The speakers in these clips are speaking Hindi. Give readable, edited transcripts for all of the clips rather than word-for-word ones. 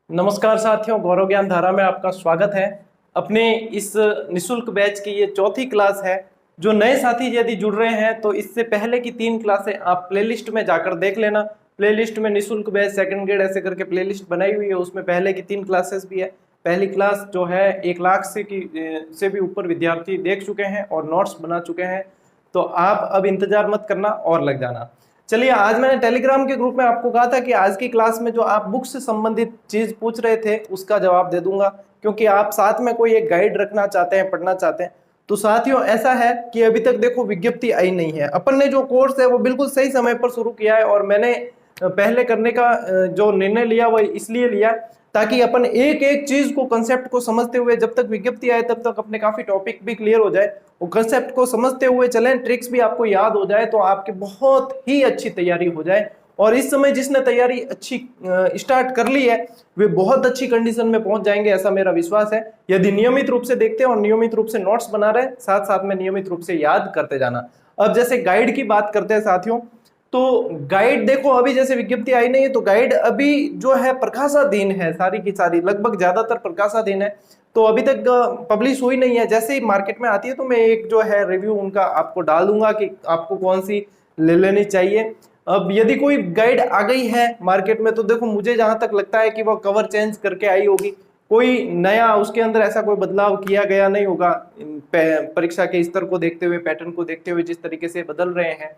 नमस्कार साथियों, गौरव ज्ञान धारा में आपका स्वागत है। अपने इस निशुल्क बैच की ये चौथी क्लास है। जो नए साथी यदि जुड़ रहे हैं तो इससे पहले की 3 क्लासें आप प्लेलिस्ट में जाकर देख लेना। प्लेलिस्ट में निशुल्क बैच, सेकंड ग्रेड ऐसे करके प्लेलिस्ट बनाई हुई है, उसमें पहले की 3 क्लासेस भी है। पहली क्लास जो है 1 लाख से भी ऊपर विद्यार्थी देख चुके हैं और नोट्स बना चुके हैं, तो आप अब इंतजार मत करना और लग जाना। चलिए, आज मैंने टेलीग्राम के ग्रुप में आपको कहा था कि आज की क्लास में जो आप बुक से संबंधित चीज पूछ रहे थे उसका जवाब दे दूंगा, क्योंकि आप साथ में कोई एक गाइड रखना चाहते हैं, पढ़ना चाहते हैं। तो साथियों, ऐसा है कि अभी तक देखो विज्ञप्ति आई नहीं है। अपन ने जो कोर्स है वो बिल्कुल सही समय पर शुरू किया है, और मैंने पहले करने का जो निर्णय लिया वो इसलिए लिया ताकि अपन एक एक चीज को, कंसेप्ट को समझते हुए, जब तक विज्ञप्ति आए तब तक अपने काफी टॉपिक भी क्लियर हो जाए, वो कंसेप्ट को समझते हुए चलें, ट्रिक्स भी आपको याद हो जाए, तो आपकी बहुत ही अच्छी तैयारी हो जाए। और इस समय जिसने तैयारी अच्छी स्टार्ट कर ली है वे बहुत अच्छी कंडीशन में पहुंच जाएंगे, ऐसा मेरा विश्वास है। यदि नियमित रूप से देखते हैं और नियमित रूप से नोट्स बना रहे, साथ साथ में नियमित रूप से याद करते जाना। अब जैसे गाइड की बात करते हैं साथियों, तो गाइड देखो, अभी जैसे विज्ञप्ति आई नहीं है तो गाइड अभी जो है प्रकाशाधीन है, सारी की सारी लगभग ज्यादातर प्रकाशाधीन है, तो अभी तक पब्लिश हुई नहीं है। जैसे ही मार्केट में आती है तो मैं एक जो है रिव्यू उनका आपको डाल दूंगा कि आपको कौन सी ले लेनी चाहिए। अब यदि कोई गाइड आ गई है मार्केट में तो देखो, मुझे जहां तक लगता है कि वो कवर चेंज करके आई होगी, कोई नया उसके अंदर ऐसा कोई बदलाव किया गया नहीं होगा। परीक्षा के स्तर को देखते हुए, पैटर्न को देखते हुए जिस तरीके से बदल रहे हैं,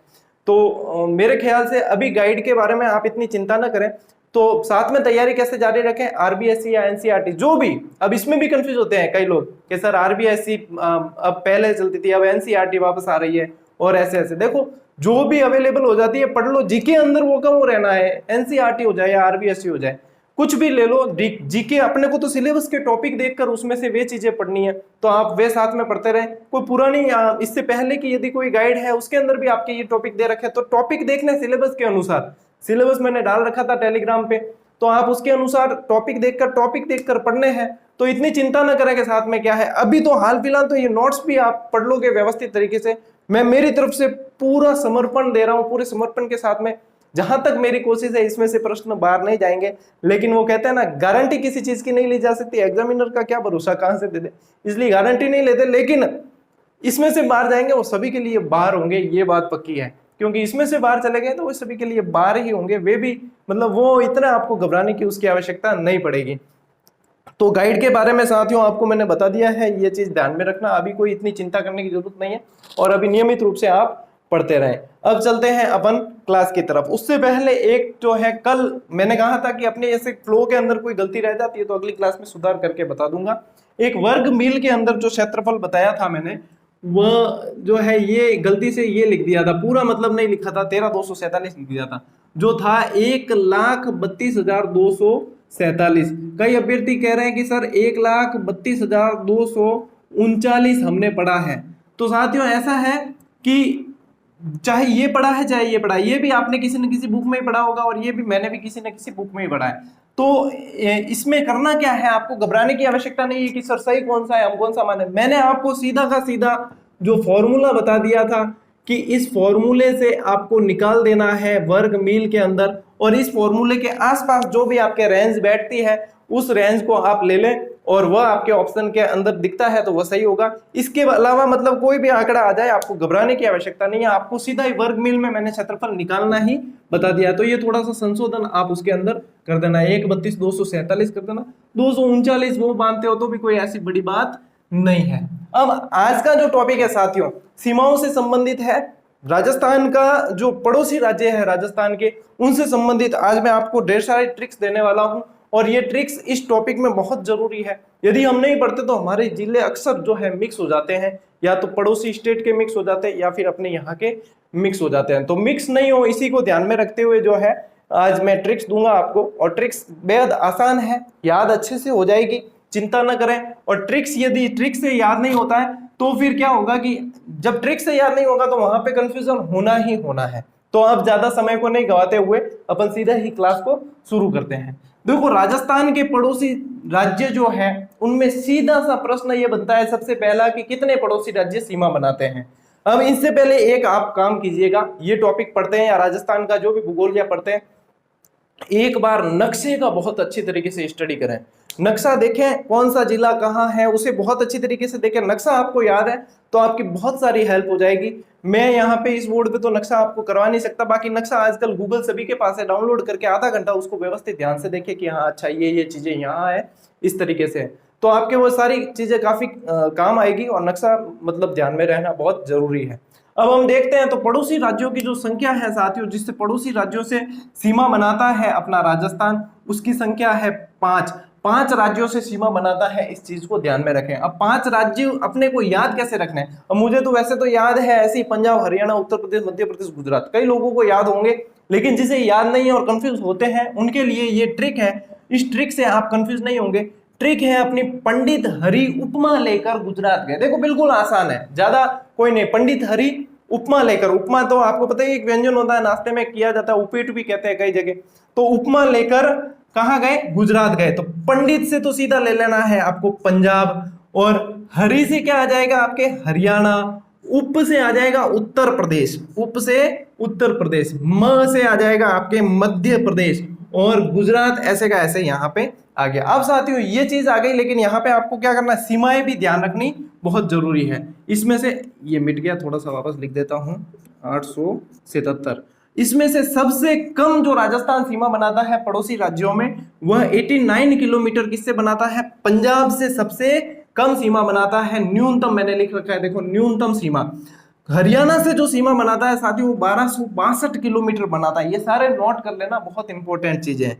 तो मेरे ख्याल से अभी गाइड के बारे में आप इतनी चिंता ना करें। तो साथ में तैयारी कैसे जारी रखें, आरबीएससी या एनसीईआरटी जो भी, अब इसमें भी कंफ्यूज होते हैं कई लोग कि सर आरबीएससी अब पहले चलती थी, अब एनसीईआरटी वापस आ रही है, और ऐसे ऐसे। देखो, जो भी अवेलेबल हो जाती है पढ़ लो, जीके अंदर वो कम रहना है, एनसीईआरटी हो जाए या आरबीएससी हो जाए, कुछ भी ले लो। जीके अपने को तो सिलेबस के टॉपिक देखकर उसमें से वे चीजें पढ़नी है, तो आप वे साथ में पढ़ते रहे। कोई पुरानी इससे पहले की यदि कोई गाइड है उसके अंदर भी आपके ये टॉपिक दे रखे, तो टॉपिक देखने सिलेबस के अनुसार, सिलेबस मैंने डाल रखा था टेलीग्राम पे, तो आप उसके अनुसार टॉपिक देखकर पढ़ने हैं। तो इतनी चिंता ना करें कि साथ में क्या है। अभी तो हाल फिलहाल तो ये नोट्स भी आप पढ़ लोगे व्यवस्थित तरीके से। मैं मेरी तरफ से पूरा समर्पण दे रहा हूं, पूरे समर्पण के साथ में जहां तक मेरी कोशिश है इसमें से प्रश्न बाहर नहीं जाएंगे। लेकिन वो कहते हैं ना, गारंटी किसी चीज की नहीं ली जा सकती, एग्जामिनर का क्या भरोसा, कहां से दे दे, इसलिए गारंटी नहीं लेते। लेकिन इसमें से बाहर जाएंगे वो सभी के लिए बाहर होंगे, ये बात पक्की है, क्योंकि इसमें से बाहर चले गए तो वो सभी के लिए बाहर ही होंगे। वे भी मतलब वो इतना आपको घबराने की उसकी आवश्यकता नहीं पड़ेगी। तो गाइड के बारे में साथियों आपको मैंने बता दिया है, ये चीज ध्यान में रखना, अभी कोई इतनी चिंता करने की जरूरत नहीं है, और अभी नियमित रूप से आप पढ़ते रहें। अब चलते हैं अपन क्लास की तरफ। उससे पहले एक जो है, कल मैंने कहा था कि अपने ऐसे फ्लो के अंदर कोई गलती रह जाती है तो अगली क्लास में सुधार करके बता दूंगा। एक वर्ग मील के अंदर जो क्षेत्रफल बताया था मैंने, वह जो है ये गलती से ये लिख दिया था, पूरा मतलब नहीं लिखा था, 13,247 लिख दिया था, जो था 1,32,247। कई अभ्यर्थी कह रहे हैं कि सर 1,32,239 हमने पढ़ा है। तो साथियों ऐसा है कि चाहे ये पढ़ा है चाहे ये पढ़ा है, ये भी आपने किसी न किसी बुक में ही पढ़ा होगा, और ये भी मैंने भी किसी न किसी बुक में ही पढ़ा है। तो इसमें करना क्या है, आपको घबराने की आवश्यकता नहीं है कि सर सही कौन सा है, हम कौन सा माने। मैंने आपको सीधा का सीधा जो फॉर्मूला बता दिया था कि इस फॉर्मूले से आपको निकाल देना है वर्ग मील के अंदर, और इस फॉर्मूले के आसपास जो भी आपके रेंज बैठती है उस रेंज को आप ले लें, और वह आपके ऑप्शन के अंदर दिखता है तो वह सही होगा। इसके अलावा मतलब कोई भी आंकड़ा आ जाए आपको घबराने की आवश्यकता नहीं है, आपको सीधा ही वर्ग मील में मैंने क्षेत्रफल निकालना ही बता दिया। तो ये थोड़ा सा संशोधन आप उसके अंदर कर देना, 1,32,247 कर देना, 239 वो मानते हो तो भी कोई ऐसी बड़ी बात नहीं है। अब आज का जो टॉपिक है साथियों, सीमाओं से संबंधित है। राजस्थान का जो पड़ोसी राज्य है राजस्थान के, उनसे संबंधित आज मैं आपको ढेर सारे ट्रिक्स देने वाला हूं, और ये ट्रिक्स इस टॉपिक में बहुत जरूरी है। यदि हम नहीं पढ़ते तो हमारे जिले अक्सर जो है मिक्स हो जाते हैं, या तो पड़ोसी स्टेट के मिक्स हो जाते हैं या फिर अपने यहाँ के मिक्स हो जाते हैं। तो मिक्स नहीं हो, इसी को ध्यान में रखते हुए जो है आज मैं ट्रिक्स दूंगा आपको, और ट्रिक्स बेहद आसान है, याद अच्छे से हो जाएगी, चिंता ना करें। और ट्रिक्स यदि ट्रिक से याद नहीं होता है तो फिर क्या होगा कि जब ट्रिक से याद नहीं होगा तो वहां पे कंफ्यूजन होना ही होना है। तो अब ज्यादा समय को नहीं गवाते हुए अपन सीधा ही क्लास को शुरू करते हैं। देखो, राजस्थान के पड़ोसी राज्य जो है उनमें सीधा सा प्रश्न ये बनता है सबसे पहला कि कितने पड़ोसी राज्य सीमा बनाते हैं। अब इससे पहले एक आप काम कीजिएगा, ये टॉपिक पढ़ते हैं या राजस्थान का जो भी भूगोल या पढ़ते हैं, एक बार नक्शे का बहुत अच्छी तरीके से स्टडी करें, नक्शा देखें कौन सा जिला कहाँ है, उसे बहुत अच्छी तरीके से देखें। नक्शा आपको याद है तो आपकी बहुत सारी हेल्प हो जाएगी। मैं यहाँ पे इस बोर्ड पे तो नक्शा आपको करवा नहीं सकता, बाकी नक्शा आजकल गूगल सभी के पास है, डाउनलोड करके आधा घंटा उसको व्यवस्थित ध्यान से देखें कि हाँ अच्छा ये चीजें यहाँ है, इस तरीके से, तो आपके वो सारी चीजें काफी काम आएगी। और नक्शा मतलब ध्यान में रहना बहुत जरूरी है। अब हम देखते हैं तो पड़ोसी राज्यों की जो संख्या है साथियों, जिससे पड़ोसी राज्यों से सीमा बनाता है अपना राजस्थान, उसकी संख्या है 5। 5 राज्यों से सीमा बनाता है, इस चीज को ध्यान में रखें। अब 5 राज्य अपने को याद कैसे रखने हैं? अब मुझे तो वैसे तो याद है ऐसे ही, पंजाब, हरियाणा, उत्तर प्रदेश, मध्य प्रदेश, गुजरात, कई लोगों को याद होंगे, लेकिन जिसे याद नहीं है और कंफ्यूज होते हैं उनके लिए ये ट्रिक है। इस ट्रिक से आप कंफ्यूज नहीं होंगे। ट्रिक है अपनी पंडित हरि उपमा लेकर गुजरात गए। देखो बिल्कुल आसान है, ज्यादा कोई नहीं। पंडित हरि उपमा लेकर, उपमा तो आपको पता है एक व्यंजन होता है, नाश्ते में किया जाता है, उपीट भी कहते हैं कई जगह, तो उपमा लेकर कहाँ गए? गुजरात गए। तो पंडित से तो सीधा ले लेना है आपको पंजाब, और हरि से क्या आ जाएगा आपके? हरियाणा। उप से आ जाएगा उत्तर प्रदेश, उप से उत्तर प्रदेश। म से आ जाएगा आपके मध्य प्रदेश, और गुजरात ऐसे का ऐसे यहाँ पे आ गया। अब साथियों ये चीज आ गई, लेकिन यहाँ पे आपको क्या करना है? सीमाएं भी ध्यान रखनी बहुत जरूरी है। इसमें से ये मिट गया, थोड़ा सा वापस लिख देता हूं, 877। इसमें से सबसे कम जो राजस्थान सीमा बनाता है पड़ोसी राज्यों में, वह 89 किलोमीटर किससे बनाता है? पंजाब से सबसे कम सीमा बनाता है, न्यूनतम मैंने लिख रखा है, देखो न्यूनतम सीमा। हरियाणा से जो सीमा बनाता है साथियों वो 1262 किलोमीटर बनाता है। ये सारे नोट कर लेना, बहुत इंपॉर्टेंट चीजें हैं।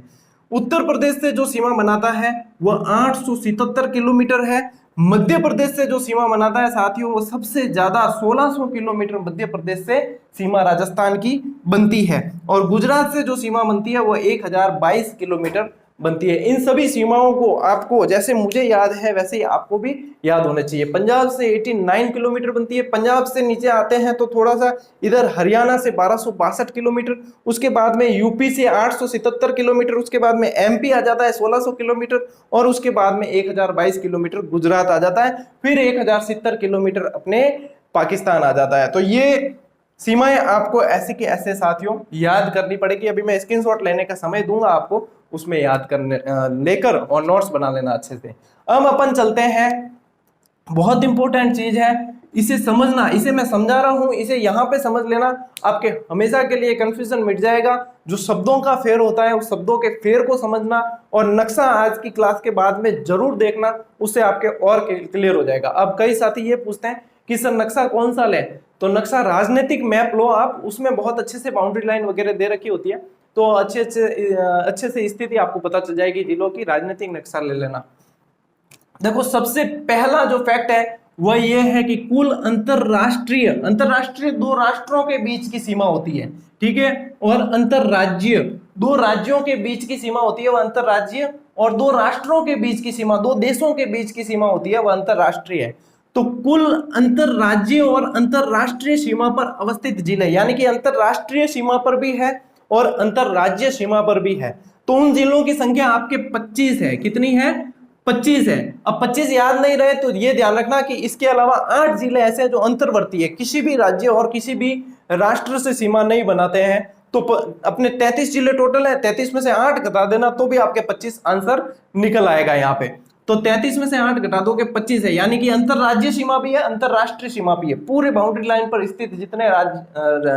उत्तर प्रदेश से जो सीमा बनाता है वह 877 किलोमीटर है। मध्य प्रदेश से जो सीमा बनाता है साथियों वो सबसे ज्यादा 1600 किलोमीटर मध्य प्रदेश से सीमा राजस्थान की बनती है। और गुजरात से जो सीमा बनती है वो 1022 किलोमीटर बनती है। इन सभी सीमाओं को आपको जैसे मुझे याद है वैसे ही आपको भी याद होना चाहिए। पंजाब से 89 किलोमीटर बनती है। पंजाब से नीचे आते हैं तो थोड़ा सा इधर हरियाणा से 1262 किलोमीटर, उसके बाद में यूपी से 877 किलोमीटर, उसके बाद में एमपी आ जाता है 1600 किलोमीटर, और उसके बाद में 1022 किलोमीटर गुजरात आ जाता है, फिर 1070 किलोमीटर अपने पाकिस्तान आ जाता है। तो ये सीमाएं आपको ऐसे के ऐसे साथियों याद करनी पड़ेगी। अभी मैं स्क्रीनशॉट लेने का समय दूंगा आपको, उसमें याद करने लेकर और नोट्स बना लेना अच्छे से। अब अपन चलते हैं, बहुत इंपॉर्टेंट चीज है, इसे समझना, इसे मैं समझा रहा हूं, इसे यहां पे समझ लेना, आपके हमेशा के लिए कंफ्यूजन मिट जाएगा। जो शब्दों का फेर होता है उस शब्दों के फेर को समझना, और नक्शा आज की क्लास के बाद में जरूर देखना, उससे आपके और क्लियर हो जाएगा। अब कई साथी ये पूछते हैं कि सर नक्शा कौन सा लें? तो नक्शा राजनीतिक मैप लो आप, उसमें बहुत अच्छे से बाउंड्री लाइन वगैरह दे रखी होती है, तो अच्छे से स्थिति आपको पता चल जाएगी जिलों की। राजनीतिक नक्शा ले लेना। देखो सबसे पहला जो फैक्ट है वह यह है कि कुल अंतरराष्ट्रीय 2 राष्ट्रों के बीच की सीमा होती है, ठीक है, और अंतरराज्य 2 राज्यों के बीच की सीमा होती है वह अंतरराज्य, और 2 राष्ट्रों के बीच की सीमा, 2 देशों के बीच की सीमा होती है वह अंतरराष्ट्रीय है। तो कुल अंतरराज्य और अंतरराष्ट्रीय सीमा पर अवस्थित जिले, यानी कि अंतरराष्ट्रीय सीमा पर भी है और अंतरराज्य सीमा पर भी है, तो उन जिलों की संख्या आपके 25 है। कितनी है? 25 है। अब 25 याद नहीं रहे तो ये ध्यान रखना कि इसके अलावा 8 जिले ऐसे हैं जो अंतर्वर्ती है, किसी भी राज्य और किसी भी राष्ट्र से सीमा नहीं बनाते हैं। तो अपने 33 जिले टोटल है, 33 में से 8 घटा देना तो भी आपके 25 आंसर निकल आएगा यहाँ पे। तो 33 में से 8 घटा दो के 25 है, यानी कि अंतरराज्य सीमा भी है, अंतरराष्ट्रीय सीमा भी है। पूरे बाउंड्री लाइन पर स्थित जितने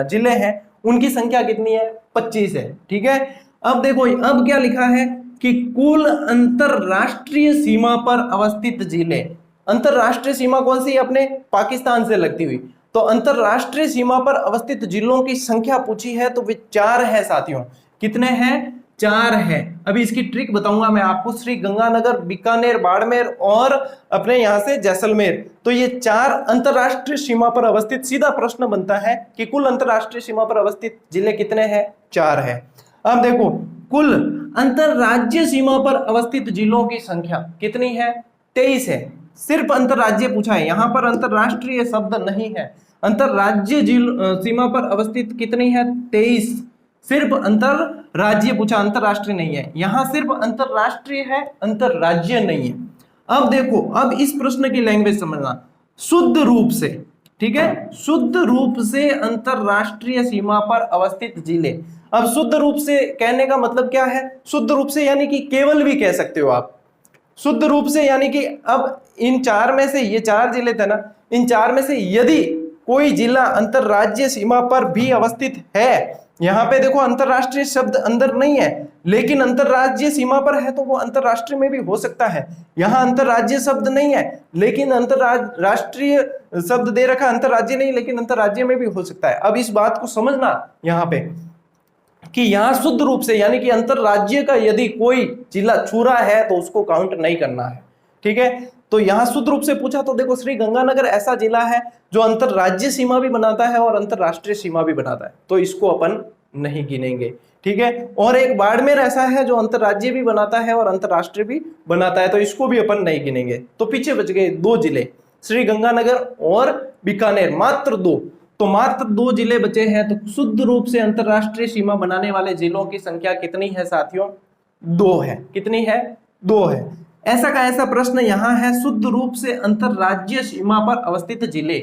जिले हैं उनकी संख्या कितनी है? 25 है, ठीक है। अब देखो अब क्या लिखा है कि कुल अंतरराष्ट्रीय सीमा पर अवस्थित जिले, अंतरराष्ट्रीय सीमा कौन सी? अपने पाकिस्तान से लगती हुई। तो अंतरराष्ट्रीय सीमा पर अवस्थित जिलों की संख्या पूछी है तो वे 4 है साथियों। कितने हैं? 4 है। अभी इसकी ट्रिक बताऊंगा मैं आपको। श्री गंगानगर, बीकानेर, बाड़मेर और अपने यहां से जैसलमेर, तो ये 4 अंतरराष्ट्रीय सीमा पर अवस्थित। सीधा प्रश्न बनता है कि कुल अंतरराष्ट्रीय सीमा पर अवस्थित जिले कितने हैं? 4 है। अब देखो कुल अंतरराज्य सीमा पर अवस्थित जिलों की संख्या कितनी है? 23 है। सिर्फ अंतरराज्य पूछा है, यहां पर अंतरराष्ट्रीय शब्द नहीं है। अंतरराज्य सीमा पर अवस्थित कितनी है? 23। सिर्फ अंतरराज्य पूछा, अंतरराष्ट्रीय नहीं है। यहां सिर्फ अंतरराष्ट्रीय है, अंतरराज्य नहीं है। अब देखो अब इस प्रश्न की लैंग्वेज समझना। शुद्ध रूप से, ठीक है, शुद्ध रूप से अंतरराष्ट्रीय सीमा पर अवस्थित जिले। अब शुद्ध रूप से कहने का मतलब क्या है, शुद्ध रूप से यानी कि केवल भी कह सकते हो आप। शुद्ध रूप से यानी कि अब इन चार में से, ये चार जिले थे ना, इन चार में से यदि कोई जिला अंतरराज्यीय सीमा पर भी अवस्थित है, यहाँ पे देखो अंतरराष्ट्रीय शब्द अंदर नहीं है, लेकिन अंतरराज्यीय सीमा पर है तो वो अंतरराष्ट्रीय में भी हो सकता है। यहाँ अंतरराज्यीय शब्द नहीं है लेकिन अंतरराष्ट्रीय शब्द दे रखा, अंतरराज्यीय नहीं लेकिन अंतरराज्यीय में भी हो सकता है। अब इस बात को समझना यहाँ पे कि यहाँ शुद्ध रूप से यानी कि अंतरराज्यीय का यदि कोई जिला छू रहा है तो उसको काउंट नहीं करना है, ठीक है। तो यहाँ शुद्ध रूप से पूछा तो देखो श्रीगंगानगर ऐसा जिला है जो अंतरराज्यीय सीमा भी बनाता है और अंतरराष्ट्रीय सीमा भी बनाता है, तो इसको अपन नहीं गिनेंगे, ठीक है। और एक बाड़मेर ऐसा है जो अंतरराज्यीय भी बनाता है और अंतरराष्ट्रीय भी बनाता है, तो इसको भी अपन नहीं गिनेंगे। तो पीछे बच गए दो जिले, श्रीगंगानगर और बीकानेर, मात्र दो। तो मात्र दो जिले बचे हैं, तो शुद्ध रूप से अंतरराष्ट्रीय सीमा बनाने वाले जिलों की संख्या कितनी है साथियों? दो है। कितनी है? दो है। ऐसा का ऐसा प्रश्न यहाँ है, शुद्ध रूप से अंतरराज्यीय सीमा पर अवस्थित जिले,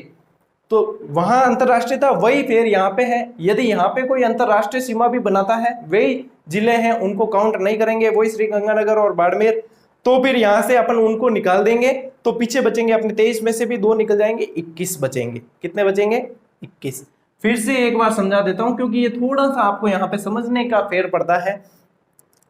तो वहां अंतरराष्ट्रीय था, वही फिर यहाँ पे है। यदि यहाँ पे कोई अंतरराष्ट्रीय सीमा भी बनाता है, वही जिले हैं, उनको काउंट नहीं करेंगे, वही श्रीगंगानगर और बाड़मेर, तो फिर यहाँ से अपन उनको निकाल देंगे, तो पीछे बचेंगे अपने 23 में से भी दो निकल जाएंगे, 21 बचेंगे। कितने बचेंगे? 21। फिर से एक बार समझा देता हूं क्योंकि ये थोड़ा सा आपको यहाँ पे समझने का फेर पड़ता है।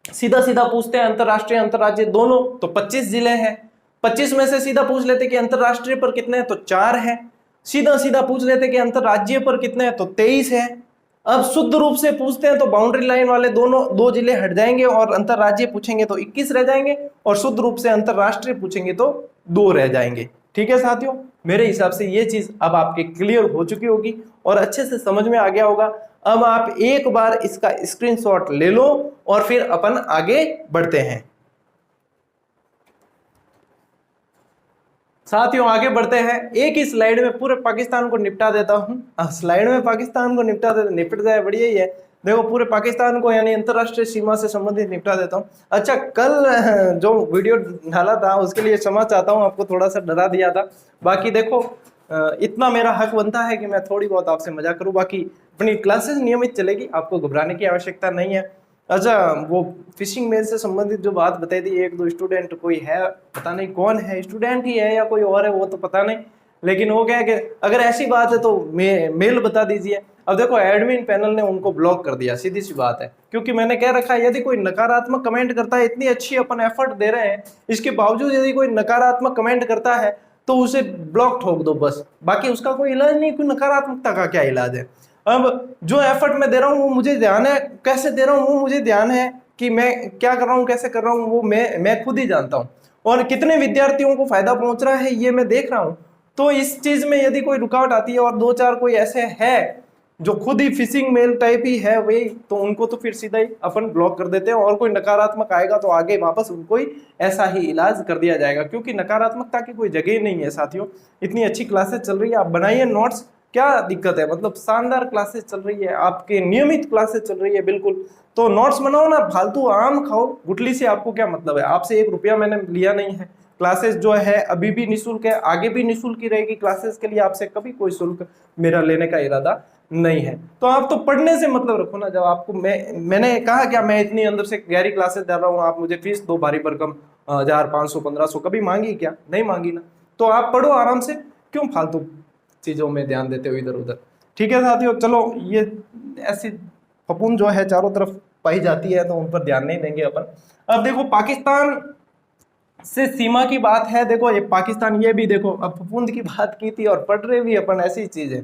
सीधा सीधा पूछते हैं अंतरराष्ट्रीय अंतरराज्यीय दोनों, तो 25 जिले हैं। 25 में से सीधा पूछ लेते कि अंतरराष्ट्रीय पर कितने हैं, तो 4 है। सीधा सीधा पूछ लेते कि अंतरराज्यीय पर कितने हैं, तो 23 है। अब शुद्ध रूप से पूछते हैं तो बाउंड्री लाइन वाले दोनों दो जिले हट जाएंगे और अंतरराज्यीय पूछेंगे तो 21 रह जाएंगे, और शुद्ध रूप से अंतरराष्ट्रीय पूछेंगे तो 2 रह जाएंगे। ठीक है साथियों, मेरे हिसाब से ये चीज अब आपके क्लियर हो चुकी होगी और अच्छे से समझ में आ गया होगा। अब आप एक बार इसका स्क्रीनशॉट ले लो और फिर अपन आगे बढ़ते हैं। साथियों आगे बढ़ते हैं, एक ही स्लाइड में पूरे पाकिस्तान को निपटा देता हूं। स्लाइड में पाकिस्तान को निपट जाए बढ़िया ही है। देखो पूरे पाकिस्तान को यानी अंतरराष्ट्रीय सीमा से संबंधित निपटा देता हूं। अच्छा, कल जो वीडियो डाला था उसके लिए क्षमा चाहता हूं, आपको थोड़ा सा डरा दिया था। बाकी देखो इतना मेरा हक बनता है कि मैं थोड़ी बहुत आपसे मजाक करूं, बाकी अपनी क्लासेस नियमित चलेगी, आपको घबराने की आवश्यकता नहीं है। अच्छा, वो फिशिंग मेल से संबंधित जो बात बताई थी, एक दो स्टूडेंट कोई है, पता नहीं कौन है, स्टूडेंट ही है या कोई और है वो तो पता नहीं, लेकिन वो क्या है कि अगर ऐसी बात है तो मेल बता दीजिए। अब देखो एडमिन पैनल ने उनको ब्लॉक कर दिया, सीधी सी बात है, क्योंकि मैंने कह रखा है यदि कोई नकारात्मक कमेंट करता है, इतनी अच्छी अपन एफर्ट दे रहे हैं, इसके बावजूद यदि कोई नकारात्मक कमेंट करता है तो उसे ब्लॉक ठोक दो बस, बाकी उसका कोई इलाज नहीं, कोई नकारात्मकता का क्या इलाज है। अब जो एफर्ट मैं दे रहा हूँ वो मुझे ध्यान है, कैसे दे रहा हूँ वो मुझे ध्यान है, कि मैं क्या कर रहा हूँ कैसे कर रहा हूँ वो मैं खुद ही जानता हूँ, और कितने विद्यार्थियों को फायदा पहुंच रहा है ये मैं देख रहा हूँ। तो इस चीज में यदि कोई रुकावट आती है और दो चार कोई ऐसे है जो खुद ही फिशिंग मेल टाइप ही है वही, तो उनको तो फिर सीधा ही अपन ब्लॉक कर देते हैं, और कोई नकारात्मक आएगा तो आगे वापस उनको ही ऐसा ही इलाज कर दिया जाएगा, क्योंकि नकारात्मकता की कोई जगह ही नहीं है साथियों। इतनी अच्छी क्लासेस चल रही है, आप बनाइए नोट्स, क्या दिक्कत है, मतलब शानदार क्लासेस चल रही है, आपके नियमित क्लासेस चल रही है बिल्कुल, तो नोट्स बनाओ ना, फालतू आम खाओ गुटली से, आपको क्या मतलब है, आपसे 1 रुपया मैंने लिया नहीं है। क्लासेस जो है अभी भी निःशुल्क है, आगे भी निःशुल्क ही रहेगी, क्लासेस के लिए आपसे कभी कोई शुल्क मेरा लेने का इरादा नहीं है। तो आप तो पढ़ने से मतलब रखो ना, जब आपको मैंने कहा क्या मैं इतनी अंदर से गहरी क्लासेस दे रहा हूँ, आप मुझे फीस दो भारी भरकम 1500 1500 कभी मांगी क्या? नहीं मांगी ना, तो आप पढ़ो आराम से, क्यों फालतू चीजों में ध्यान देते हो इधर उधर। ठीक है साथियों, चलो ये ऐसी फपूंद जो है चारों तरफ पाई जाती है तो उन पर ध्यान नहीं देंगे अपन। अब देखो पाकिस्तान से सीमा की बात है, देखो ये पाकिस्तान, ये भी देखो अब फपूंद की बात की थी और पढ़ रहे भी अपन ऐसी चीज है।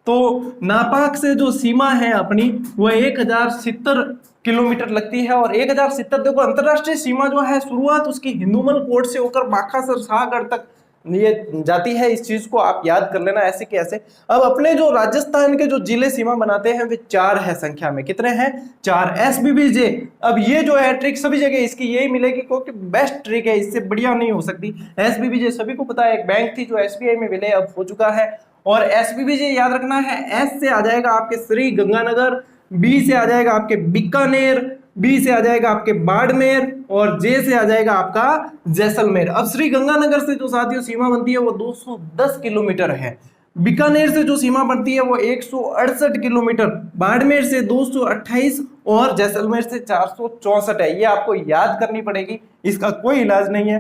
तो नापाक से जो सीमा है अपनी वो 1070 किलोमीटर लगती है, और 1070 देखो अंतरराष्ट्रीय सीमा जो है शुरुआत उसकी हिंदूमल कोट से होकर बाखासर शाहगढ़ तक ये जाती है। इस चीज को आप याद कर लेना ऐसे कि ऐसे। अब अपने जो राजस्थान के जो जिले सीमा बनाते हैं वे 4 है संख्या में, कितने हैं? 4 SBBJ। अब ये जो है ट्रिक सभी जगह इसकी यही मिलेगी, क्योंकि बेस्ट ट्रिक है, इससे बढ़िया नहीं हो सकती। SBBJ सभी को पता है, एक बैंक थी जो SBI में विलय अब हो चुका है, और SBBJ याद रखना है, S से आ जाएगा आपके श्री गंगानगर, B से आ जाएगा आपके बीकानेर, B से आ जाएगा आपके बाड़मेर, और J से आ जाएगा आपका जैसलमेर। अब श्री गंगानगर से जो साथियों सीमा बनती है वो 210 किलोमीटर है, बीकानेर से जो सीमा बनती है वो 168 किलोमीटर, बाड़मेर से 228, और जैसलमेर से 464 है। ये आपको याद करनी पड़ेगी, इसका कोई इलाज नहीं है।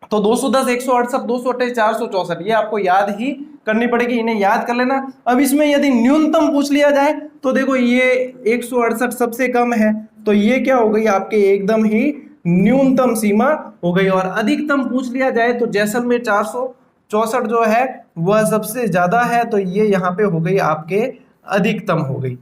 तो 210, 168, 228, 464 ये आपको याद ही करनी पड़ेगी, इन्हें याद कर लेना। अब इसमें यदि न्यूनतम पूछ लिया जाए तो देखो ये 168 सबसे कम है, तो ये क्या हो गई आपके एकदम ही न्यूनतम सीमा हो गई। और अधिकतम पूछ लिया जाए तो जैसलमेर 464 जो है वह सबसे ज्यादा है, तो ये यहाँ पे हो गई आपके अधिकतम हो गई।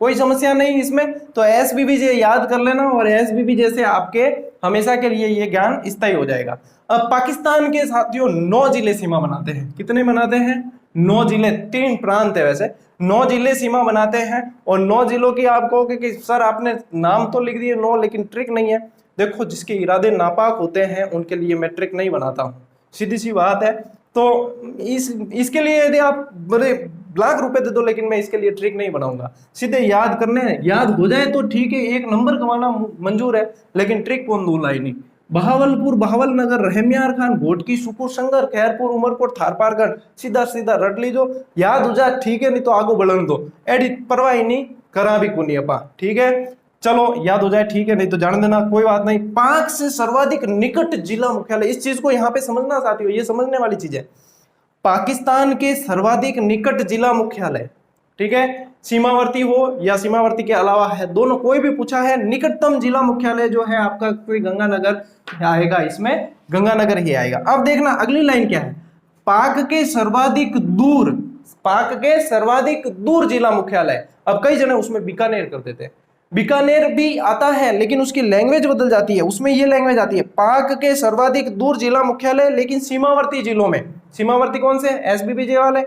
कोई समस्या नहीं इसमें, तो एसबीबी याद कर लेना और एसबीबी जैसे आपके हमेशा के लिए ये ज्ञान स्थायी हो जाएगा। अब पाकिस्तान के साथियों 9 जिले सीमा बनाते हैं। कितने बनाते हैं? 9 जिले, 3 प्रांत है वैसे, 9 जिले सीमा बनाते हैं। और 9 जिलों की आप कहोगे कि सर आपने नाम तो लिख दिए 9, लेकिन ट्रिक नहीं है। देखो जिसके इरादे नापाक होते हैं उनके लिए मैं ट्रिक नहीं बनाता हूँ, सीधी सी बात है। तो इसके लिए यदि आप बड़े लाख रुपए दे दो, लेकिन मैं इसके लिए ट्रिक नहीं बनाऊंगा। सीधे याद करने हैं, याद हो जाए तो ठीक है, 1 नंबर कमाना मंजूर है, लेकिन ट्रिक कौन दूल्हा ही नहीं। बहावलपुर, बहावल नगर, रहमियार खान, घोटकी, सुपुर, संगर, खैरपुर, उमरकोट, थारपारगढ़, सीधा सीधा रट लीजो, याद हो जाए ठीक है, नहीं तो आगो बढ़न दो, एडी परवाह ही नहीं करा भी कुनी अपा, ठीक है। चलो याद हो जाए ठीक है, नहीं तो जान देना, कोई बात नहीं। पाक से सर्वाधिक निकट जिला मुख्यालय, इस चीज को यहाँ पे समझना साथियों, ये समझने वाली चीज है। पाकिस्तान के सर्वाधिक निकट जिला मुख्यालय, ठीक है, सीमावर्ती हो या सीमावर्ती के अलावा है, दोनों कोई भी पूछा है, निकटतम जिला मुख्यालय जो है आपका कोई गंगानगर आएगा, इसमें गंगानगर ही आएगा। अब देखना अगली लाइन क्या है, पाक के सर्वाधिक दूर, पाक के सर्वाधिक दूर जिला मुख्यालय। अब कई जने उसमें बीकानेर कर देते हैं, बीकानेर भी आता है लेकिन उसकी लैंग्वेज बदल जाती है, उसमें ये लैंग्वेज आती है पाक के सर्वाधिक दूर जिला मुख्यालय, लेकिन सीमावर्ती जिलों में, सीमावर्ती कौन से? एसबीबीजे वाले।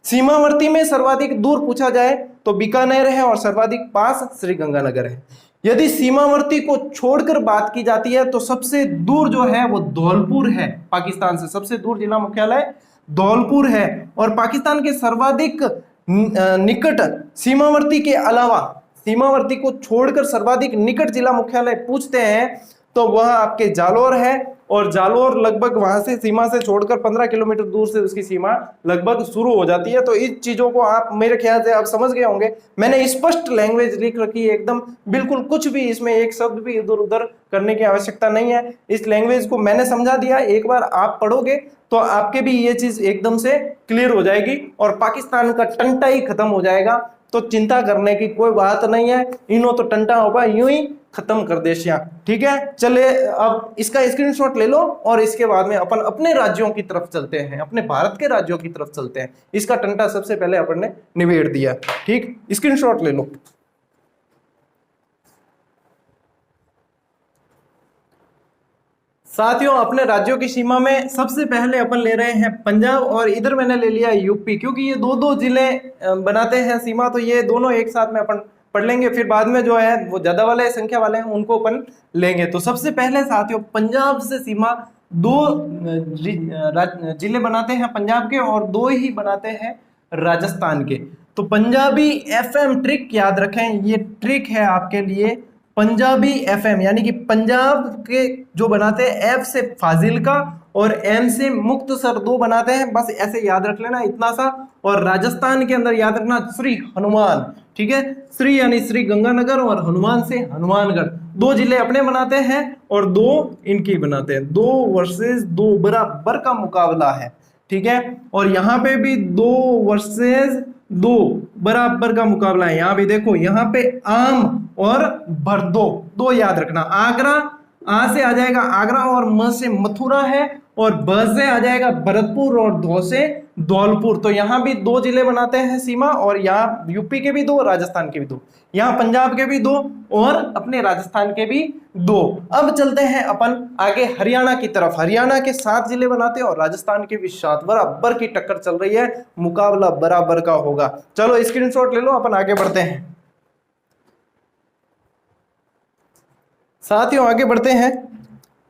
सीमावर्ती में सर्वाधिक दूर पूछा जाए तो बीकानेर है और सर्वाधिक पास श्रीगंगानगर है। यदि सीमावर्ती को छोड़कर बात की जाती है तो सबसे दूर जो है वो धौलपुर है, पाकिस्तान से सबसे दूर जिला मुख्यालय धौलपुर है। और पाकिस्तान के सर्वाधिक निकट सीमावर्ती के अलावा, सीमावर्ती को छोड़कर सर्वाधिक निकट जिला मुख्यालय पूछते हैं तो वह आपके जालोर है, और जालोर लगभग वहां से सीमा से छोड़कर 15 किलोमीटर दूर से उसकी सीमा लगभग शुरू हो जाती है। तो इस चीजों को आप मेरे ख्याल से आप समझ गए होंगे, मैंने स्पष्ट लैंग्वेज लिख रखी है एकदम, बिल्कुल कुछ भी इसमें एक शब्द भी इधर उधर करने की आवश्यकता नहीं है। इस लैंग्वेज को मैंने समझा दिया, एक बार आप पढ़ोगे तो आपके भी ये चीज एकदम से क्लियर हो जाएगी और पाकिस्तान का टंटा ही खत्म हो जाएगा। तो चिंता करने की कोई बात नहीं है, इन्हों तो टंटा होगा यूं ही खत्म कर दे श्या, ठीक है। चले अब इसका स्क्रीनशॉट ले लो और इसके बाद में अपन अपने राज्यों की तरफ चलते हैं, अपने भारत के राज्यों की तरफ चलते हैं। इसका टंटा सबसे पहले अपन ने निबेड़ दिया, ठीक, स्क्रीनशॉट ले लो। साथियों अपने राज्यों की सीमा में सबसे पहले अपन ले रहे हैं पंजाब, और इधर मैंने ले लिया यूपी, क्योंकि ये दो जिले बनाते हैं सीमा, तो ये दोनों एक साथ में अपन पढ़ लेंगे। फिर बाद में जो है वो ज्यादा वाले संख्या वाले हैं उनको अपन लेंगे। तो सबसे पहले साथियों पंजाब से सीमा 2 जिले बनाते हैं पंजाब के, और 2 ही बनाते हैं राजस्थान के। तो पंजाबी एफएम ट्रिक याद रखें, ये ट्रिक है आपके लिए, पंजाबी एफएम यानी कि पंजाब के जो बनाते हैं एफ से फाजिलका और एम से मुक्तसर 2 बनाते हैं, बस ऐसे याद रख लेना इतना सा। और राजस्थान के अंदर याद रखना श्री हनुमान, ठीक है, श्री यानी श्री गंगानगर और हनुमान से हनुमानगढ़। 2 जिले अपने बनाते हैं और 2 इनकी बनाते हैं, 2 वर्सेस 2 बराबर का मुकाबला है, ठीक है। और यहाँ पे भी 2 वर्सेस 2 बराबर का मुकाबला है। यहाँ भी देखो, यहाँ पे आम और भरदो 2 याद रखना। आगरा, आ से आ जाएगा आगरा और म से मथुरा है, और ब से आ जाएगा भरतपुर और धौ से धौलपुर। तो यहाँ भी 2 जिले बनाते हैं सीमा, और यहाँ यूपी के भी 2, राजस्थान के भी 2, यहाँ पंजाब के भी 2 और अपने राजस्थान के भी 2। अब चलते हैं अपन आगे हरियाणा की तरफ। हरियाणा के 7 जिले बनाते हैं और राजस्थान के भी 7, बराबर की टक्कर चल रही है, मुकाबला बराबर का होगा। चलो स्क्रीनशॉट ले लो, अपन आगे बढ़ते हैं। साथियों आगे बढ़ते हैं,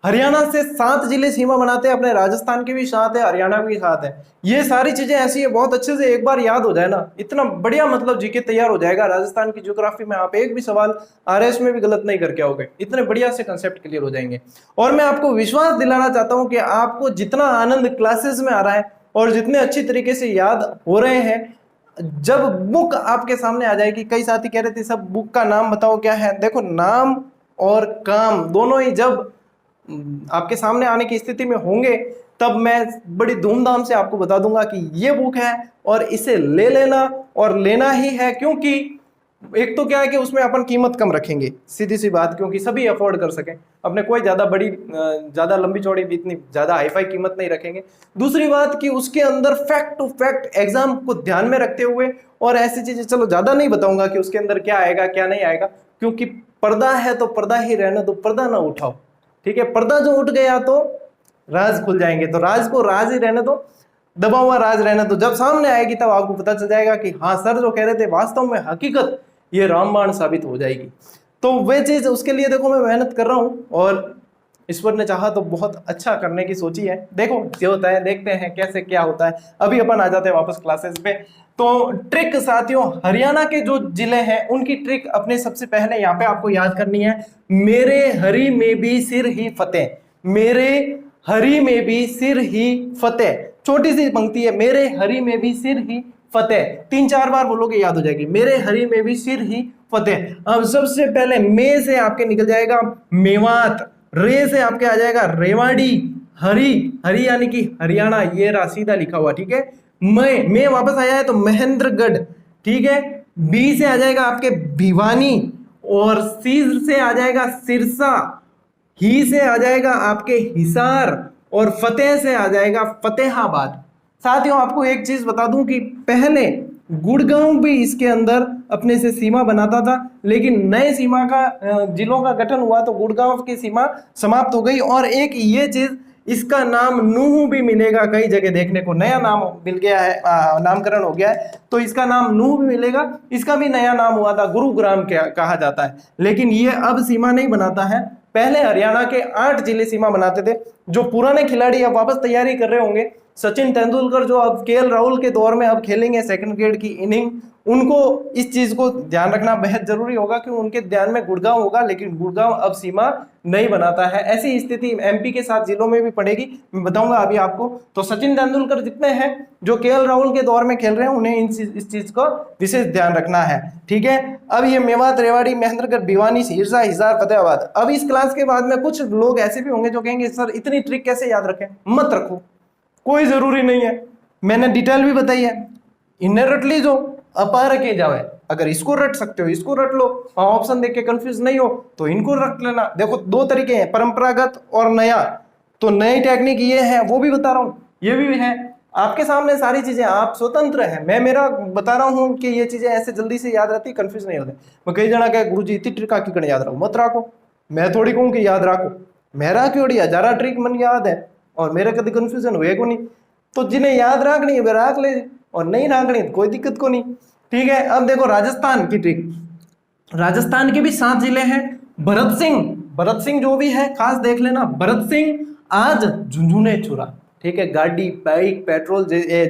हरियाणा से 7 जिले सीमा बनाते हैं, अपने राजस्थान के भी 7 है, हरियाणा के भी 7 है। ये सारी चीजें ऐसी है, बहुत अच्छे से एक बार याद हो जाए ना, इतना बढ़िया मतलब जीके तैयार हो जाएगा। राजस्थान की ज्योग्राफी में आप एक भी सवाल आरएस में भी गलत नहीं करके आओगे, इतने बढ़िया से कंसेप्ट क्लियर हो जाएंगे। और मैं आपको विश्वास दिलाना चाहता हूं कि आपको जितना आनंद क्लासेस में आ रहा है और जितने अच्छी तरीके से याद हो रहे हैं, जब बुक आपके सामने आ जाएगी, कई साथी कह रहे थे सब बुक का नाम बताओ क्या है, देखो नाम और काम दोनों ही जब आपके सामने आने की स्थिति में होंगे तब मैं बड़ी धूमधाम से आपको बता दूंगा कि ये बुक है और इसे ले लेना और लेना ही है। क्योंकि एक तो क्या है कि उसमें अपन कीमत कम रखेंगे, सीधी सी बात, क्योंकि सभी अफोर्ड कर सकें, अपने कोई ज्यादा बड़ी ज्यादा लंबी चौड़ी भी इतनी ज्यादा हाईफाई कीमत नहीं रखेंगे। दूसरी बात कि उसके अंदर फैक्ट टू फैक्ट एग्जाम को ध्यान में रखते हुए और ऐसी चीजें, चलो ज्यादा नहीं बताऊंगा कि उसके अंदर क्या आएगा क्या नहीं आएगा, क्योंकि पर्दा है तो पर्दा ही रहने दो, पर्दा ना उठाओ, ठीक है। पर्दा जो उठ गया तो राज खुल जाएंगे, तो राज को राज ही रहने दो, दबा हुआ राज रहने दो। जब सामने आएगी तब आपको पता चल जाएगा कि हाँ सर जो कह रहे थे वास्तव में हकीकत ये रामबाण साबित हो जाएगी। तो वे चीज, उसके लिए देखो मैं मेहनत कर रहा हूं और ईश्वर ने चाहा तो बहुत अच्छा करने की सोची है। देखो जो होता है, देखते हैं कैसे क्या होता है। अभी अपन आ जाते हैं वापस क्लासेस पे। तो ट्रिक साथियों, हरियाणा के जो जिले हैं उनकी ट्रिक अपने सबसे पहले यहाँ पे आपको याद करनी है। मेरे हरि में भी सिर ही फतेह, मेरे हरि में भी सिर ही फतेह, छोटी सी पंक्ति है, मेरे हरि में भी सिर ही फतेह, 3-4 बार बोलोगे याद हो जाएगी, मेरे हरि में भी सिर ही फतेह। अब सबसे पहले मे से आपके निकल जाएगा मेवात, रे से आपके आ जाएगा रेवाड़ी, हरी, हरी यानी कि हरियाणा, ये रहा सीधा लिखा हुआ, ठीक है। मैं वापस आया है तो महेंद्रगढ़, ठीक है। बी से आ जाएगा आपके भिवानी और सी से आ जाएगा सिरसा, ही से आ जाएगा आपके हिसार और फतेह से आ जाएगा फतेहाबाद। साथियों आपको एक चीज बता दूं कि पहले गुड़गांव भी इसके अंदर अपने से सीमा बनाता था, लेकिन नए सीमा का जिलों का गठन हुआ तो गुड़गांव की सीमा समाप्त हो गई। और एक ये चीज, इसका नाम नूह भी मिलेगा कई जगह देखने को, नया नाम मिल गया है, नामकरण हो गया है, तो इसका नाम नूह भी मिलेगा। इसका भी नया नाम हुआ था, गुरुग्राम कहा जाता है, लेकिन ये अब सीमा नहीं बनाता है। पहले हरियाणा के 8 जिले सीमा बनाते थे। जो पुराने खिलाड़ी अब वापस तैयारी कर रहे होंगे, सचिन तेंदुलकर जो अब केएल राहुल के दौर में अब खेलेंगे सेकंड ग्रेड की इनिंग, उनको इस चीज को ध्यान रखना बेहद जरूरी होगा कि उनके ध्यान में गुड़गांव होगा, लेकिन गुड़गांव अब सीमा नहीं बनाता है। ऐसी स्थिति एमपी के 7 जिलों में भी पड़ेगी, मैं बताऊंगा अभी आपको। तो सचिन तेंदुलकर जितने हैं जो केएल राहुल के दौर में खेल रहे हैं, उन्हें इस चीज को विशेष ध्यान रखना है, ठीक है। अब ये मेवात, रेवाड़ी, महेंद्रगढ़, भिवानी, सिरसा, हिसार, फतेहाबाद। अब इस क्लास के बाद में कुछ लोग ऐसे भी होंगे जो कहेंगे सर इतनी ट्रिक कैसे याद रखें। मत रखो, कोई जरूरी नहीं है, मैंने डिटेल भी बताई है। इन्हें रट लीजो, अपार के जावे, अगर इसको रट सकते हो इसको रट लो, ऑप्शन देख के कंफ्यूज नहीं हो तो इनको रट लेना। देखो 2 तरीके हैं, परंपरागत और नया। तो नई टेक्निक ये है, वो भी बता रहा हूं, ये भी है आपके सामने सारी चीजें, आप स्वतंत्र हैं। मैं मेरा बता रहा हूं कि ये चीजें ऐसे जल्दी से याद रहती, कंफ्यूज नहीं होते। मैं कई जना कहे गुरुजी इतनी ट्रिक की कण याद रखो, मत रखो। मैं थोड़ी कहूं कि याद रखो, मेरा क्यों हजारा ट्रिक मन याद है और मेरा कभी कंफ्यूजन हुए को नहीं। तो जिन्हें याद रखनी है वे रख ले, और नहीं रखनी तो कोई दिक्कत को नहीं, ठीक है। अब देखो राजस्थान की ट्रिक, राजस्थान के भी 7 जिले हैं। भरत सिंह, भरत सिंह जो भी है खास देख लेना। भरत सिंह आज झुंझुने चुरा, ठीक है। गाड़ी, बाइक, पेट्रोल,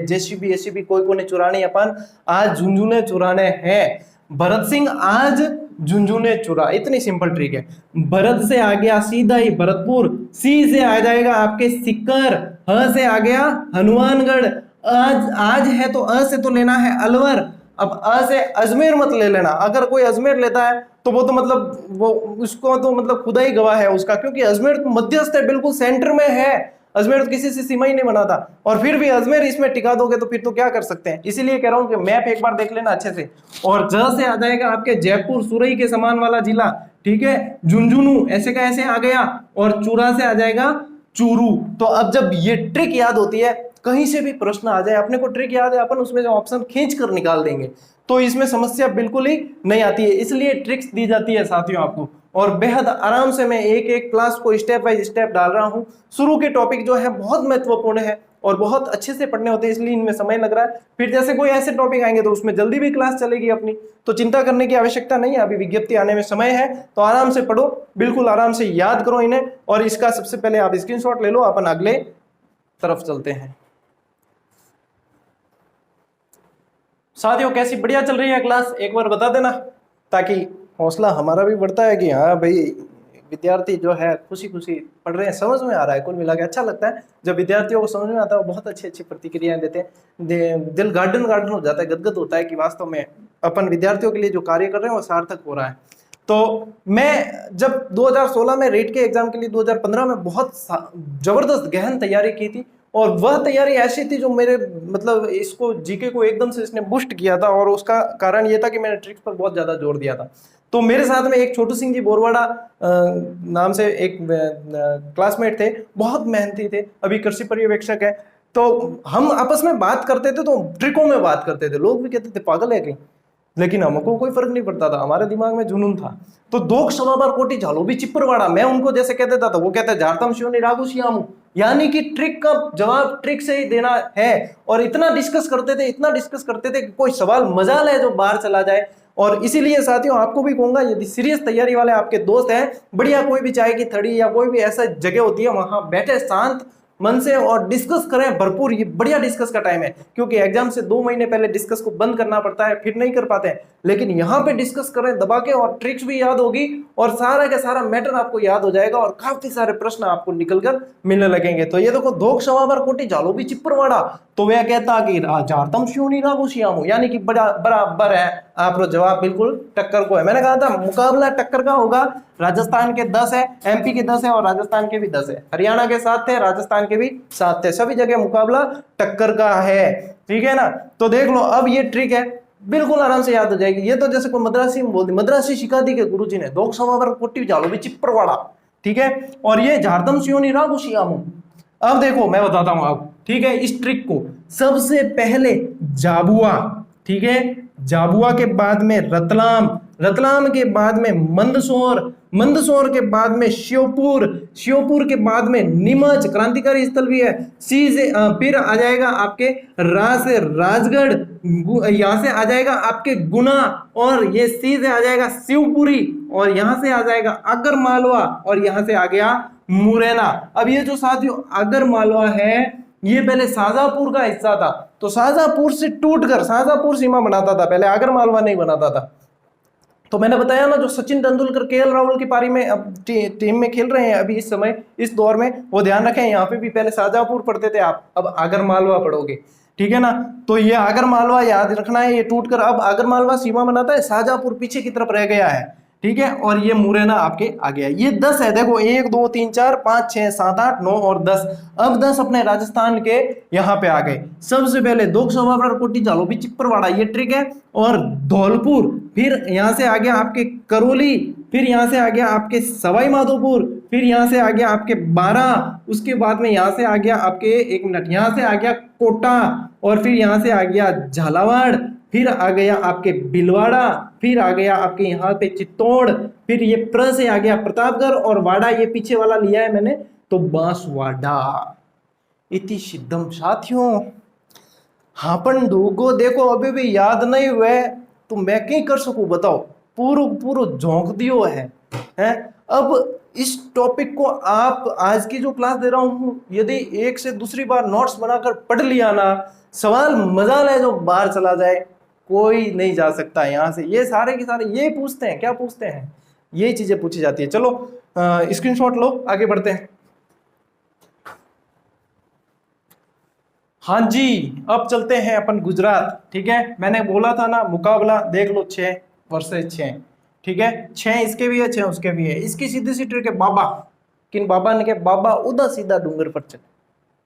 जेसीबी एसीबी कोई को नहीं चुरानी, अपन आज झुंझुने चुराने हैं। भरत सिंह आज झुंझुने चुरा, इतनी सिंपल ट्रिक है। भरत से आ गया सीधा ही भरतपुर, सी से आ जाएगा आपके सीकर, ह से आ गया हनुमानगढ़, आज है तो अ से तो लेना है अलवर। अब अ से अजमेर मत ले लेना, अगर कोई अजमेर लेता है तो वो तो मतलब वो उसको तो मतलब खुदा ही गवाह है उसका, क्योंकि अजमेर तो मध्यस्थ है, बिल्कुल सेंटर में है। अजमेर तो किसी से सीमा ही नहीं बनाता, और फिर भी अजमेर इसमें टिका दोगे तो फिर तो क्या कर सकते हैं। इसीलिए कह रहा हूं कि मैप एक बार देख लेना अच्छे से। और ज से आ जाएगा आपके जयपुर, सुरई के समान वाला जिला, ठीक है। झुंझुनू ऐसे का ऐसे आ गया, और चूरा से आ जाएगा चूरू। तो अब जब ये ट्रिक याद होती है, कहीं से भी प्रश्न आ जाए, अपने को ट्रिक याद है, अपन उसमें जो ऑप्शन खींच कर निकाल देंगे, तो इसमें समस्या बिल्कुल ही नहीं आती है। इसलिए ट्रिक्स दी जाती है साथियों आपको, और बेहद आराम से मैं एक एक क्लास को स्टेप बाय स्टेप डाल रहा हूं। शुरू के टॉपिक जो है बहुत महत्वपूर्ण है और बहुत अच्छे से पढ़ने होते हैं, इसलिए इनमें समय लग रहा है। फिर जैसे कोई ऐसे टॉपिक आएंगे तो उसमें जल्दी भी क्लास चलेगी अपनी, तो चिंता करने की आवश्यकता नहीं है। अभी विज्ञप्ति आने में समय है, तो आराम से पढ़ो, बिल्कुल आराम से याद करो इन्हें। और इसका सबसे पहले आप स्क्रीनशॉट ले लो, अपन अगले तरफ चलते हैं। साथियों कैसी बढ़िया चल रही है क्लास, एक बार बता देना, ताकि हौसला हमारा भी बढ़ता है कि हाँ भाई विद्यार्थी जो है खुशी खुशी पढ़ रहे हैं, समझ में आ रहा है। कुल मिला के अच्छा लगता है जब विद्यार्थियों को समझ में आता है, वो बहुत अच्छी अच्छी प्रतिक्रियाएं देते हैं। दिल गार्डन गार्डन हो जाता है, गदगद होता है कि वास्तव में अपन विद्यार्थियों के लिए जो कार्य कर रहे हैं वो सार्थक हो रहा है। तो मैं जब 2016 में रेट के एग्जाम के लिए 2015 में बहुत जबरदस्त गहन तैयारी की थी, और वह तैयारी ऐसी थी जो मेरे मतलब इसको जीके को एकदम से इसने बूस्ट किया था, और उसका कारण ये था कि मैंने ट्रिक्स पर बहुत ज्यादा जोर दिया था। तो मेरे साथ में एक छोटू सिंह जी बोरवाड़ा नाम से एक क्लासमेट थे, बहुत मेहनती थे, अभी कृषि पर्यवेक्षक है। तो हम आपस में बात करते थे तो ट्रिकों में बात करते थे, लोग भी कहते थे पागल है कहीं, लेकिन हमको कोई फर्क नहीं पड़ता था, हमारे दिमाग में जुनून था। तो दोख सवाबार कोटी झालो भी चिप्परवाड़ा, मैं उनको जैसे कह देता था, वो कहते झारतम शिवनी रागु श्यामू, यानी कि ट्रिक का जवाब ट्रिक से ही देना है। और इतना डिस्कस करते थे, इतना डिस्कस करते थे कि कोई सवाल मजाल है जो बाहर चला जाए। और इसीलिए साथियों आपको भी कहूंगा, यदि सीरियस तैयारी वाले आपके दोस्त हैं, बढ़िया कोई भी चाय की थड़ी या कोई भी ऐसा जगह होती है, वहां बैठे शांत मन से और डिस्कस करें भरपूर। ये बढ़िया डिस्कस का टाइम है, क्योंकि एग्जाम से 2 महीने पहले डिस्कस को बंद करना पड़ता है, फिर नहीं कर पाते हैं। लेकिन यहाँ पे डिस्कस करें दबा के, और ट्रिक्स भी याद होगी, और सारा का सारा मैटर आपको याद हो जाएगा, और काफी सारे प्रश्न आपको निकलकर मिलने लगेंगे। तो ये देखो, धोख सवाबार कोटी झालो भी चिप्परवाड़ा, तो वह कहता कि झारतम शिवनी रागु श्यामू, यानी कि बड़ा बराबर है। आपका जवाब बिल्कुल टक्कर को है। मैंने कहा था मुकाबला टक्कर का होगा। राजस्थान के 10 है, एमपी के 10 है, और राजस्थान के भी 10 है, हरियाणा के 7 थे, राजस्थान के भी 7 थे, सभी जगह मुकाबला टक्कर का है। ठीक है ना। तो देख लो, अब ये ट्रिक है, बिल्कुल आराम से याद हो जाएगी। ये तो जैसे कोई मद्रासी में बोल दी, मद्रासी सिखा दी के गुरुजी ने, दोख सवाबार कोटी झालो भी चिप्परवाड़ा। ठीक है, और ये झारतम शिवनी रागु श्यामू। अब देखो मैं बताता हूं आपको, ठीक है, इस ट्रिक को सबसे पहले जाबुआ, ठीक है, जाबुआ के बाद में रतलाम, रतलाम के बाद में मंदसौर, मंदसौर के बाद में श्योपुर, श्योपुर के बाद में नीमच, क्रांतिकारी स्थल भी है। सी से फिर आ जाएगा आपके रा से राजगढ़, यहां से आ जाएगा आपके गुना, और ये सी से आ जाएगा शिवपुरी, और यहां से आ जाएगा आगर मालवा, और यहां से आ गया मुरैना। अब ये जो साथियों आगर मालवा है, ये पहले शाहजहांपुर का हिस्सा था, तो शाहजहांपुर से टूटकर शाहजहांपुर सीमा बनाता था, पहले आगर मालवा नहीं बनाता था। तो मैंने बताया ना, जो सचिन तेंदुलकर केएल राहुल की पारी में अब टीम में खेल रहे हैं अभी इस समय, इस दौर में, वो ध्यान रखें, यहाँ पे भी पहले शाहजहांपुर पढ़ते थे आप, अब आगर मालवा पढ़ोगे। ठीक है ना। तो ये आगर मालवा याद रखना है, ये टूटकर अब आगर मालवा सीमा बनाता है, शाहजहांपुर पीछे की तरफ रह गया है। ठीक है, और ये मुरैना आपके आ गया। ये 10 है, देखो 1 2 3 4 5 6 7 8 9 और 10। अब 10 अपने राजस्थान के यहाँ पे आ गए। सबसे पहले दोख सवाबार कोटी झालो भी चिप्परवाड़ा, ये ट्रिक है, और धौलपुर, फिर यहाँ से आ गया आपके करौली, फिर यहाँ से आ गया आपके सवाई माधोपुर, फिर यहाँ से आ गया आपके बारा, उसके बाद में यहाँ से आ गया आपके, एक मिनट, यहाँ से आ गया कोटा, और फिर यहाँ से आ गया झालावाड़, फिर आ गया आपके भिलवाड़ा, फिर आ गया आपके यहाँ पे चित्तौड़, फिर ये प्र से आ गया प्रतापगढ़, और वाड़ा ये पीछे वाला लिया है मैंने, तो बांसवाड़ा। इति सिद्धम साथियों। हापन डूगो देखो अभी भी याद नहीं हुए तो मैं क्या कर सकूं बताओ, पूरो पूरो झोंक दियो है। अब इस टॉपिक को आप आज की जो क्लास दे रहा हूं, यदि एक से दूसरी बार नोट्स बनाकर पढ़ लिया ना, सवाल मजाल है जो बाहर चला जाए, कोई नहीं जा सकता यहाँ से। ये सारे के सारे ये पूछते हैं, क्या पूछते हैं, ये चीजें पूछी जाती है। चलो स्क्रीनशॉट लो, आगे बढ़ते हैं। हाँ जी, अब चलते हैं अपन गुजरात। ठीक है, मैंने बोला था ना मुकाबला देख लो 6 वर्सेस 6। ठीक है, 6 इसके भी है 6 उसके भी है। इसकी सीधी सी ट्रिक है, बाबा किन बाबा ने के बाबा उदा सीधा डूंगर पर चढ़,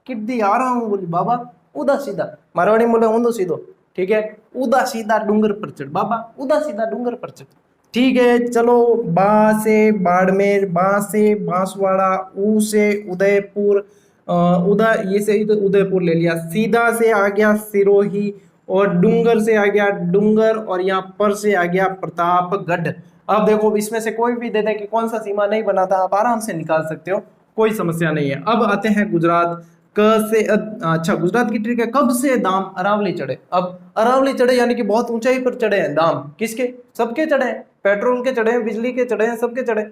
किड्डी आ रहा हूँ बोली बाबा उदा सीधा, मारवाड़ी बोले ऊंधो सीधो। ठीक है, उदा सीधा डूंगर पर चढ़ बाबा, उदा सीधा डूंगर पर चढ़। ठीक है, चलो बा से बाड़मेर, बा से बांसवाड़ा, ऊ से उदयपुर, उदा ये से तो उदयपुर ले लिया, सीधा से आ गया सिरोही, और डूंगर से आ गया डूंगर, और यहाँ पर से आ गया प्रतापगढ़। अब देखो इसमें से कोई भी दे दे कि कौन सा सीमा नहीं बना था, आप आराम से निकाल सकते हो, कोई समस्या नहीं है। अब आते हैं गुजरात। क से अच्छा, गुजरात की ट्रिक है, कब से दाम अरावली चढ़े। अब अरावली चढ़े यानी कि बहुत ऊंचाई पर चढ़े हैं दाम, किसके, सबके चढ़े हैं, पेट्रोल के चढ़े हैं, बिजली के चढ़े हैं, सबके चढ़े।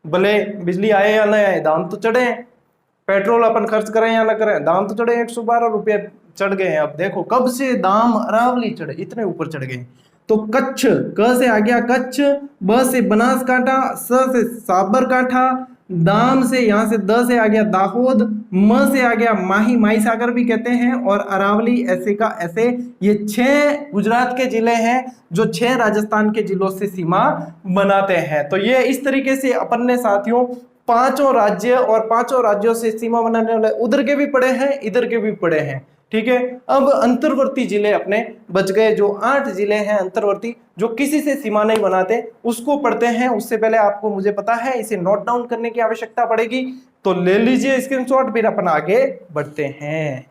भले बिजली आए या ना आए, दाम तो चढ़े हैं। पेट्रोल अपन खर्च करें या ना करें, दाम तो चढ़े, 112 रुपये चढ़ गए हैं। अब देखो कब से दाम अरावली चढ़े, इतने ऊपर चढ़ गए। तो कच्छ, क से आ गया कच्छ, ब से बनासकांठा, स से साबरकांठा, दाम से यहाँ से द से आ गया दाहोद, म से आ गया माही, माही सागर भी कहते हैं, और अरावली, ऐसे का ऐसे। ये 6 गुजरात के जिले हैं जो 6 राजस्थान के जिलों से सीमा बनाते हैं। तो ये इस तरीके से अपन ने साथियों 5 राज्य और 5 राज्यों से सीमा बनाने वाले उधर के भी पड़े हैं, इधर के भी पड़े हैं। ठीक है, अब अंतर्वर्ती जिले अपने बच गए, जो 8 जिले हैं अंतर्वर्ती जो किसी से सीमा नहीं बनाते, उसको पढ़ते हैं। उससे पहले आपको, मुझे पता है, इसे नोट डाउन करने की आवश्यकता पड़ेगी, तो ले लीजिए स्क्रीनशॉट, फिर अपन आगे बढ़ते हैं।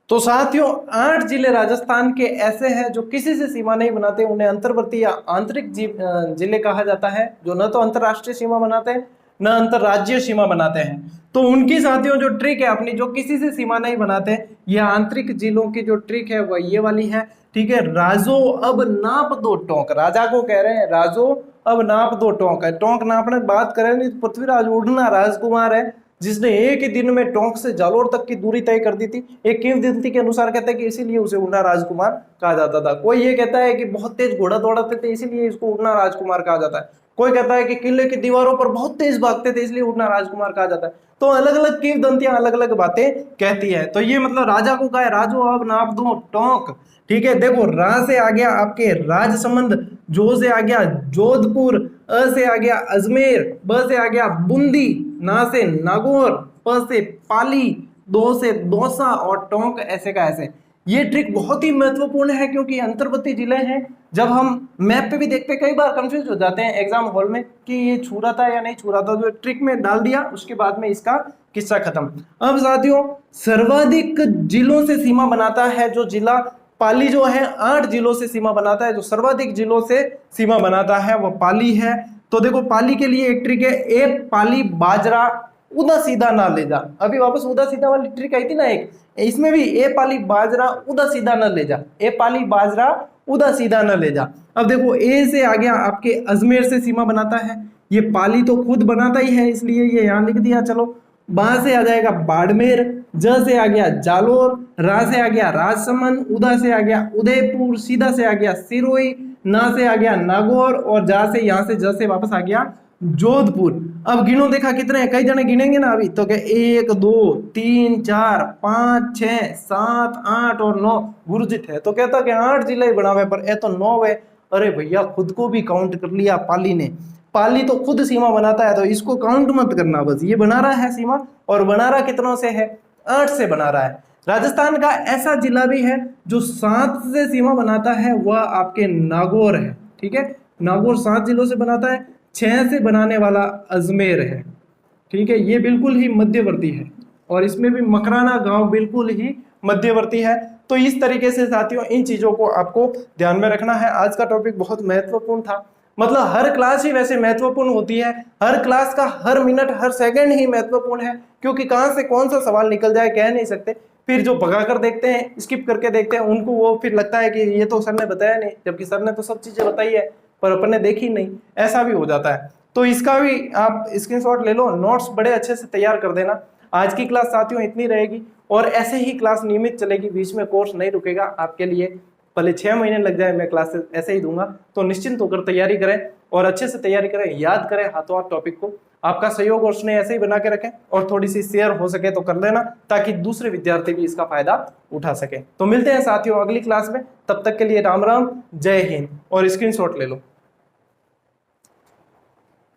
तो साथियों 8 जिले राजस्थान के ऐसे हैं जो किसी से सीमा नहीं बनाते, उन्हें अंतर्वर्ती या आंतरिक जिले कहा जाता है, जो न तो अंतरराष्ट्रीय सीमा बनाते हैं न अंतरराज्यीय सीमा बनाते हैं। तो उनकी साथियों जो ट्रिक है अपनी, जो किसी से सीमा नहीं बनाते, ये आंतरिक जिलों की जो ट्रिक है वह ये वाली है। ठीक है, राजो अब नाप दो टोंक, राजा को कह रहे हैं राजो अब नाप दो टोंक है। टोंक नापने बात करें नहीं तो पृथ्वीराज उड़ना राजकुमार है, जिसने एक ही दिन में टोंक से जालोर तक की दूरी तय कर दी थी। एक किंवदंती के अनुसार कहते हैं कि इसीलिए उसे उड़ना राजकुमार कहा जाता था। कोई ये कहता है कि बहुत तेज घोड़ा दौड़ाते थे इसीलिए इसको उड़ना राजकुमार कहा जाता है। कोई कहता है कि किले की दीवारों पर बहुत तेज भागते थे इसलिए उड़ना राजकुमार कहा जाता है। तो अलग अलग किंवदंतियां अलग अलग बातें कहती है। तो ये मतलब राजा को कहा है राजो अब नाप दो टोंक। ठीक है, देखो रा से आ गया आपके राजसमंद, जो से आ गया जोधपुर, अ से आ गया अजमेर, ब से आ गया बूंदी, ना से नागौर, प से पाली, दो से दौसा, और टोंक ऐसे का ऐसे। ये ट्रिक बहुत ही महत्वपूर्ण है क्योंकि अंतर्वर्ती जिले हैं। जब हम मैप पे भी देखते हैं कई बार कंफ्यूज हो जाते हैं एग्जाम हॉल में कि ये छू रहा था या नहीं छू रहा था, जो ट्रिक में डाल दिया उसके बाद में इसका किस्सा खत्म। अब साथियों सर्वाधिक जिलों से सीमा बनाता है जो जिला पाली, जो है 8 जिलों से सीमा बनाता है। जो सर्वाधिक जिलों से सीमा बनाता है वो पाली है। तो देखो पाली के लिए एक ट्रिक है, ए पाली बाजरा उदा सीधा ना ले जा। अभी वापस उदा सीधा वाली ट्रिक आई थी ना एक, इसमें भी ए पाली बाजरा उदा सीधा न ले जा, ए पाली बाजरा उदा सीधा न ले जा। अब देखो ए से आ गया आपके अजमेर से सीमा बनाता है, ये पाली तो खुद बनाता ही है इसलिए ये यहाँ लिख दिया। चलो बा से आ जाएगा बाड़मेर, ज से आ गया जालोर, रा से आ गया राजसमंद, उदा से आ गया उदयपुर, सीधा से आ गया सिरोही, ना से आ गया नागौर, और जा से यहाँ से ज से वापस आ गया जोधपुर। अब गिनो, देखा कितने हैं, कई जने गिनेंगे ना अभी तो क्या 1 2 3 4 5 6 7 8 और 9 गुरुजित है। तो कहता कि 8 जिले बनावे पर ए तो 9 है। अरे भैया खुद को भी काउंट कर लिया पाली ने, पाली तो खुद सीमा बनाता है तो इसको काउंट मत करना, बस ये बना रहा है सीमा। और बना रहा कितनों से है, 8 से बना रहा है। राजस्थान का ऐसा जिला भी है जो 7 से सीमा बनाता है, वह आपके नागौर है। ठीक है, नागौर 7 जिलों से बनाता है, 6 से बनाने वाला अजमेर है। ठीक है, ये बिल्कुल ही मध्यवर्ती है और इसमें भी मकराना गांव बिल्कुल ही मध्यवर्ती है। तो इस तरीके से साथियों इन चीजों को आपको ध्यान में रखना है। आज का टॉपिक बहुत महत्वपूर्ण था, मतलब हर क्लास ही वैसे महत्वपूर्ण होती है, हर क्लास का हर मिनट हर सेकंड ही महत्वपूर्ण है, क्योंकि कहां से कौन सा सवाल निकल जाए कह नहीं सकते। फिर जो भगा कर देखते हैं, स्किप करके देखते हैं, उनको वो फिर लगता है कि ये तो सर ने बताया नहीं, जबकि सर ने तो सब चीजें बताई है पर अपन ने देखी नहीं, ऐसा भी हो जाता है। तो इसका भी आप स्क्रीनशॉट ले लो, नोट्स बड़े अच्छे से तैयार कर देना। आज की क्लास साथियों इतनी रहेगी और ऐसे ही क्लास नियमित चलेगी, बीच में कोर्स नहीं रुकेगा आपके लिए। भले 6 महीने लग जाए, मैं क्लासेस ऐसे ही दूंगा। तो निश्चिंत होकर तैयारी करें और अच्छे से तैयारी करें, याद करें हाथों हाथ टॉपिक को। आपका सहयोग और स्नेह ऐसे ही बना के रखें और थोड़ी सी शेयर हो सके तो कर लेना, ताकि दूसरे विद्यार्थी भी इसका फायदा उठा सके। तो मिलते हैं साथियों अगली क्लास में, तब तक के लिए राम राम, जय हिंद। और स्क्रीनशॉट ले लो।